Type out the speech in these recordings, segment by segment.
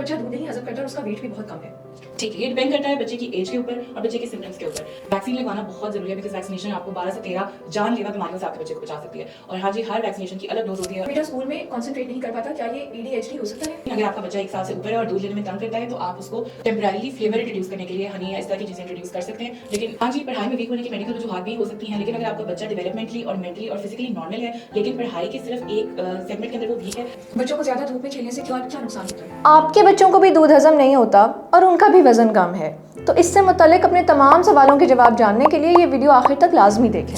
बच्चा दूध नहीं हजम करता और उसका वेट भी बहुत कम है। ठीक है, ये डिपेंड करता है बच्चे की एज के ऊपर और बच्चे के सिम्टम्स के ऊपर। वैक्सीन लगवाना बहुत जरूरी है बिकॉज वैक्सीनेशन आपको 12 से 13 जानलेवा बीमारियों से आपके बच्चे को बचा सकती है। और हाँ जी, हर वैक्सीनेशन की अलग डोज होती है। बेटा स्कूल में कॉन्सेंट्रेट नहीं कर पाता, क्या ये ADHD हो सकता है? अगर आपका बच्चा 1 साल से ऊपर है और दूध लेने में तंग करता है तो आप उसको टेम्परेरीली फ्लेवर इंट्रोड्यूस करने के लिए हनी या इस तरह की चीजें इंट्रोड्यूस कर सकते हैं। लेकिन हाँ जी, पढ़ाई में वीक होने की मेडिकल वजूहात भी हो सकती हैं। लेकिन अगर आपका बच्चा डेवलपमेंटली और मेंटली और फिजिकली नॉर्मल है लेकिन पढ़ाई के सिर्फ एक सेगमेंट के अंदर वो वीक है। बच्चों को ज्यादा धूप में खेलने से क्या क्या नुकसान होता है? आपके बच्चों को भी दूध हजम नहीं होता और उनका भी वज़न कम है, तो इससे मुताल्लिक अपने तमाम सवालों के जवाब जानने के लिए ये वीडियो आखिर तक लाजमी देखें।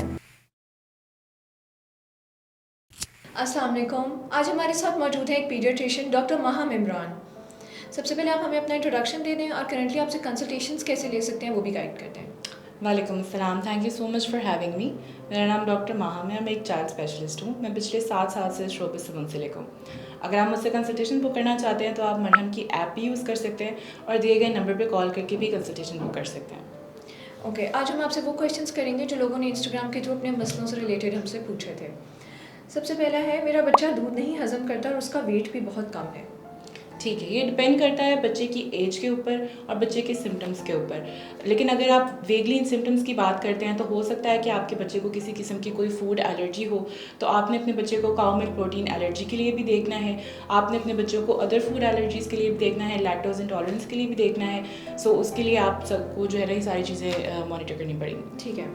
अस्सलाम वालेकुम। आज हमारे साथ मौजूद है एक पीडियाट्रिशियन डॉक्टर माहम इमरान। सबसे पहले आप हमें अपना इंट्रोडक्शन दे दें और करंटली आपसे कंसल्टेशंस कैसे ले सकते हैं वो भी गाइड कर दें। वालेकुम अस्सलाम, thank you so much for having me. मेरा नाम डॉक्टर माहम है, मैं एक चाइल्ड स्पेशलिस्ट हूँ। मैं पिछले 7 साल से इस शोबे से मुंसलिक हूँ। अगर आप मुझसे कंसल्टेशन बुक करना चाहते हैं तो आप मरहम की ऐप भी यूज़ कर सकते हैं और दिए गए नंबर पर कॉल करके भी कंसल्टेशन बुक कर सकते हैं। ओके, आज हम आपसे वो क्वेश्चंस करेंगे जो लोगों ने इंस्टाग्राम के थ्रू अपने मसलों से रिलेटेड हमसे पूछे थे। सबसे पहला है, मेरा बच्चा दूध नहीं हजम करता और उसका वेट भी बहुत कम है। ठीक है, ये डिपेंड करता है बच्चे की एज के ऊपर और बच्चे के सिम्टम्स के ऊपर। लेकिन अगर आप वेगली इन सिम्टम्स की बात करते हैं तो हो सकता है कि आपके बच्चे को किसी किस्म की कोई फूड एलर्जी हो। तो आपने अपने बच्चे को काउ मिल्क प्रोटीन एलर्जी के लिए भी देखना है। आपने अपने बच्चों को अदर फूड एलर्जीज़ के लिए भी देखना है, लैक्टोज इंटॉलरेंस के लिए भी देखना है। सो उसके लिए आप सबको जो है ना ये सारी चीज़ें मॉनिटर करनी पड़ेंगी। ठीक है,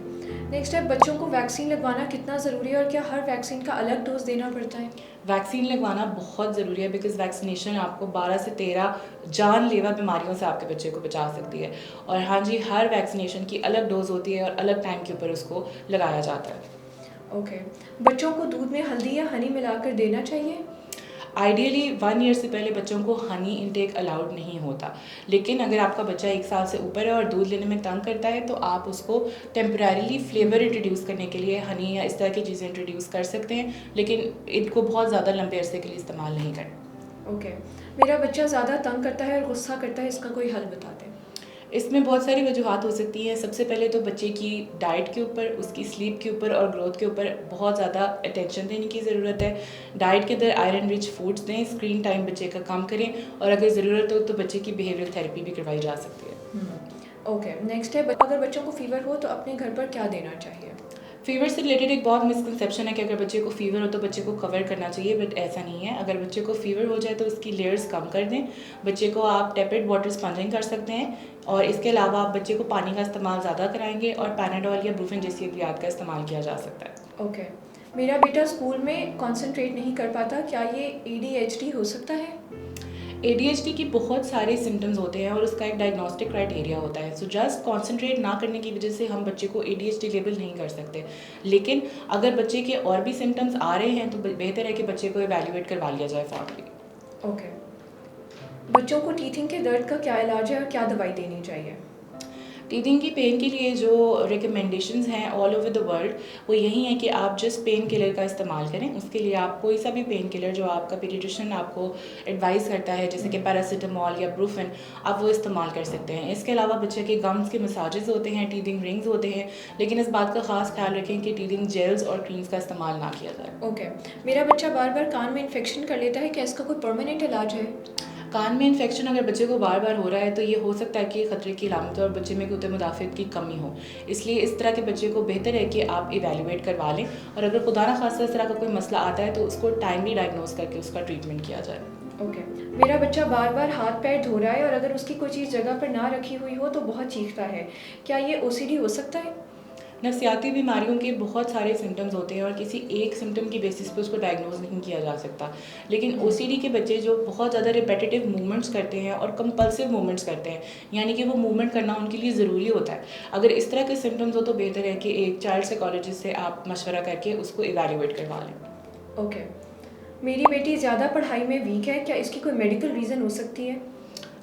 नेक्स्ट है, बच्चों को वैक्सीन लगवाना कितना ज़रूरी है और क्या हर वैक्सीन का अलग डोज देना पड़ता है? वैक्सीन लगवाना बहुत ज़रूरी है बिकॉज वैक्सीनेशन आपको 12 से 13 जानलेवा बीमारियों से आपके बच्चे को बचा सकती है। और हाँ जी, हर वैक्सीनेशन की अलग डोज होती है और अलग टाइम के ऊपर उसको लगाया जाता है। ओके, बच्चों को दूध में हल्दी या हनी मिलाकर देना चाहिए? आइडियली 1 ईयर से पहले बच्चों को हनी इंटेक अलाउड नहीं होता। लेकिन अगर आपका बच्चा 1 साल से ऊपर है और दूध लेने में तंग करता है तो आप उसको टेम्परेरीली फ्लेवर इंट्रोड्यूस करने के लिए हनी या इस तरह की चीज़ें इंट्रोड्यूस कर सकते हैं। लेकिन इनको बहुत ज़्यादा लंबे अरसे के लिए इस्तेमाल नहीं करना। ओके, मेरा बच्चा ज़्यादा तंग करता है और गुस्सा करता है, इसका कोई हल बता दें। इसमें बहुत सारी वजूहात हो सकती हैं। सबसे पहले तो बच्चे की डाइट के ऊपर, उसकी स्लीप के ऊपर और ग्रोथ के ऊपर बहुत ज़्यादा अटेंशन देने की ज़रूरत है। डाइट के अंदर आयरन रिच फूड्स दें, स्क्रीन टाइम बच्चे का कम करें और अगर ज़रूरत हो तो बच्चे की बिहेवियरल थेरेपी भी करवाई जा सकती है। ओके, नेक्स्ट है, अगर बच्चों को फीवर हो तो अपने घर पर क्या देना चाहिए? फ़ीवर से रिलेटेड एक बहुत मिसकंसेप्शन है कि अगर बच्चे को फ़ीवर हो तो बच्चे को कवर करना चाहिए, बट ऐसा नहीं है। अगर बच्चे को फ़ीवर हो जाए तो उसकी लेयर्स कम कर दें। बच्चे को आप टेपेड वाटर स्पंजिंग कर सकते हैं और इसके अलावा आप बच्चे को पानी का इस्तेमाल ज़्यादा कराएंगे और पैनाडोल या ब्रूफेन जैसी अद्वियात का इस्तेमाल किया जा सकता है। ओके, मेरा बेटा स्कूल में कंसंट्रेट नहीं कर पाता, क्या ये ADHD हो सकता है? ADHD की बहुत सारे सिम्टम्स होते हैं और उसका एक डायग्नोस्टिक क्राइटेरिया होता है। सो जस्ट कंसंट्रेट ना करने की वजह से हम बच्चे को ADHD लेबल नहीं कर सकते। लेकिन अगर बच्चे के और भी सिम्टम्स आ रहे हैं तो बेहतर है कि बच्चे को इवैल्यूएट करवा लिया जाए फॉर्मली। ओके, बच्चों को टीथिंग के दर्द का क्या इलाज है और क्या दवाई देनी चाहिए? टीथिंग की पेन के लिए जो रिकमेंडेशंस हैं ऑल ओवर द वर्ल्ड वो यही है कि आप जस्ट पेन किलर का इस्तेमाल करें। उसके लिए आप कोई सा भी पेन किलर जो आपका पीडियाट्रिशियन आपको एडवाइस करता है, जैसे कि पैरासीटामोल या ब्रूफेन, आप वो इस्तेमाल कर सकते हैं। इसके अलावा बच्चे के गम्स के मसाजेस होते हैं, टीथिंग रिंग्स होते हैं, लेकिन इस बात का खास ख्याल रखें कि टीथिंग जेल्स और क्रीम्स का इस्तेमाल ना किया जाए। ओके, मेरा बच्चा बार बार कान में इन्फेक्शन कर लेता है, क्या इसका कोई परमानेंट इलाज है? कान में इन्फेक्शन अगर बच्चे को बार बार हो रहा है तो ये हो सकता है कि खतरे की अलामत है और बच्चे में कुत मुदाफ़ियत की कमी हो। इसलिए इस तरह के बच्चे को बेहतर है कि आप इवैल्यूएट करवा लें और अगर खुदा न खास्ता इस तरह का कोई मसला आता है तो उसको टाइमली डायग्नोज करके उसका ट्रीटमेंट किया जाए। ओके, मेरा बच्चा बार बार हाथ पैर धो रहा है और अगर उसकी कोई चीज़ जगह पर ना रखी हुई हो तो बहुत चीखता है, क्या ये OCD हो सकता है? नफ्सियाती बीमारियों के बहुत सारे सिम्टम्स होते हैं और किसी एक सिम्टम की बेसिस पे उसको डायग्नोज नहीं किया जा सकता। लेकिन OCD के बच्चे जो बहुत ज़्यादा रिपेटिटिव मूवमेंट्स करते हैं और कंपल्सिव मूवमेंट्स करते हैं, यानी कि वो मूवमेंट करना उनके लिए ज़रूरी होता है, अगर इस तरह के सिम्टम्स हो तो बेहतर है कि एक चाइल्ड साइकोलॉजिस्ट से आप मशवरा करके उसको इवैल्यूएट करवा लें। ओके, मेरी बेटी ज़्यादा पढ़ाई में वीक है, क्या इसकी कोई मेडिकल रीज़न हो सकती है?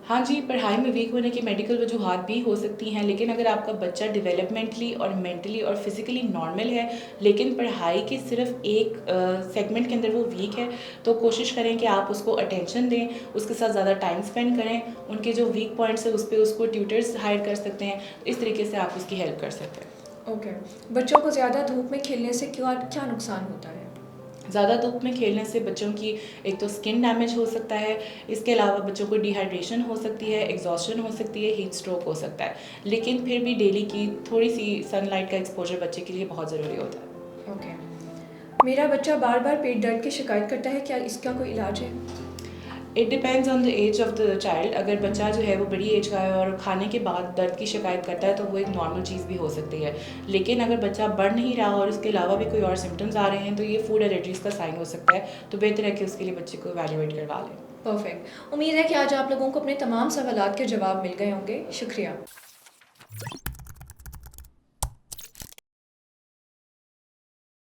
हाँ जी, पढ़ाई में वीक होने की मेडिकल वजूहात भी हो सकती हैं। लेकिन अगर आपका बच्चा डेवलपमेंटली और मेंटली और फिज़िकली नॉर्मल है लेकिन पढ़ाई के सिर्फ एक सेगमेंट के अंदर वो वीक है तो कोशिश करें कि आप उसको अटेंशन दें, उसके साथ ज़्यादा टाइम स्पेंड करें, उनके जो वीक पॉइंट्स है उस पर उसको ट्यूटर्स हायर कर सकते हैं। इस तरीके से आप उसकी हेल्प कर सकते हैं। ओके, बच्चों को ज़्यादा धूप में खेलने से क्या क्या नुकसान होता है? ज़्यादा धूप में खेलने से बच्चों की एक तो स्किन डैमेज हो सकता है, इसके अलावा बच्चों को डिहाइड्रेशन हो सकती है, एग्जॉस्शन हो सकती है, हीट स्ट्रोक हो सकता है। लेकिन फिर भी डेली की थोड़ी सी सनलाइट का एक्सपोजर बच्चे के लिए बहुत ज़रूरी होता है। ओके। मेरा बच्चा बार बार पेट दर्द की शिकायत करता है, क्या इसका कोई इलाज है? It depends on the age of the child. अगर बच्चा जो है वो बड़ी एज का है और खाने के बाद दर्द की शिकायत करता है तो वो एक नॉर्मल चीज़ भी हो सकती है। लेकिन अगर बच्चा बढ़ नहीं रहा और उसके अलावा भी कोई और सिम्टम्स आ रहे हैं तो ये फूड एलर्जीज़ का साइन हो सकता है, तो बेहतर है कि उसके लिए बच्चे को इवैल्यूएट करवा लें। परफेक्ट। उम्मीद है कि आज आप लोगों को अपने तमाम सवालात के जवाब मिल गए होंगे। शुक्रिया।